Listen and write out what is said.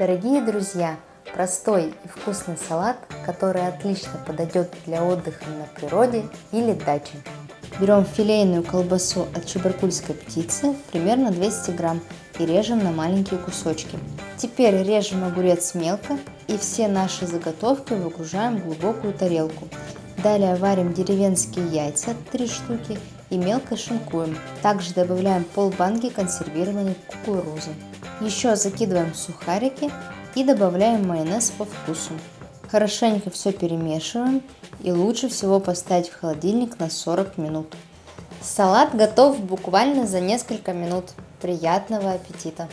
Дорогие друзья, простой и вкусный салат, который отлично подойдет для отдыха на природе или даче. Берем филейную колбасу от чебаркульской птицы, примерно 200 грамм, и режем на маленькие кусочки. Теперь режем огурец мелко и все наши заготовки выгружаем в глубокую тарелку. Далее варим деревенские яйца 3 штуки и мелко шинкуем. Также добавляем полбанки консервированной кукурузы. Еще закидываем сухарики и добавляем майонез по вкусу. Хорошенько все перемешиваем и лучше всего поставить в холодильник на 40 минут. Салат готов буквально за несколько минут. Приятного аппетита!